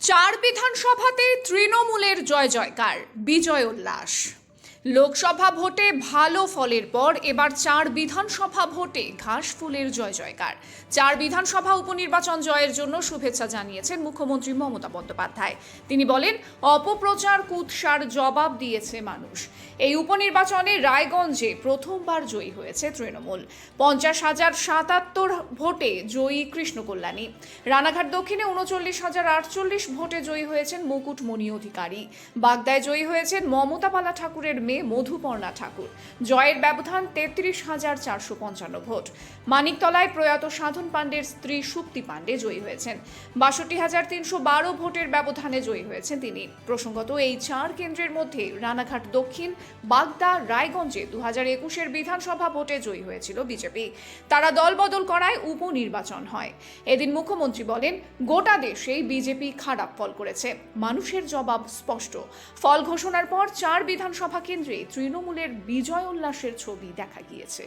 চার বিধানসভাতে তৃণমূলের জয় জয়কার, বিজয় উল্লাস। লোকসভা ভোটে ভালো ফলের পর এবার চার বিধানসভা ভোটে ঘাসফুলের জয় জয়কার। চার বিধানসভা উপনির্বাচন জয়ের জন্য শুভেচ্ছা জানিয়েছেন মুখ্যমন্ত্রী মমতা বন্দ্যোপাধ্যায়। তিনি বলেন, অপপ্রচার কুৎসার জবাব দিয়েছে মানুষ। এই উপনির্বাচনে রায়গঞ্জে প্রথমবার জয়ী হয়েছে তৃণমূল। 50,077 ভোটে জয়ী কৃষ্ণকল্যাণী। রানাঘাট দক্ষিণে 39,048 ভোটে জয়ী হয়েছেন মুকুটমণি অধিকারী। বাগদায় জয়ী হয়েছেন মমতা পালা ঠাকুরের মেয়ে মধুপর্ণা ঠাকুর। জয়ের ব্যবধান 33,455 ভোট। মানিকতলায় প্রয়াত সাধন পাণ্ডের স্ত্রী সুপ্তি পাণ্ডে জয়ী হয়েছেন। 62,312 ভোটের ব্যবধানে জয়ী হয়েছেন তিনি। প্রসঙ্গত, এই চার কেন্দ্রের মধ্যে রানাঘাট দক্ষিণ, বাগদা, রায়গঞ্জে 2021-এর বিধানসভা ভোটে জয়ী হয়েছিল বিজেপি। তারা দলবদল করায় উপনির্বাচন হয়। এদিন মুখ্যমন্ত্রী বলেন, গোটা দেশেই বিজেপি খারাপ ফল করেছে। মানুষের জবাব স্পষ্ট। ফল ঘোষণার পর চার বিধানসভা কেন্দ্রে তৃণমূলের বিজয় উল্লাসের ছবি দেখা গিয়েছে।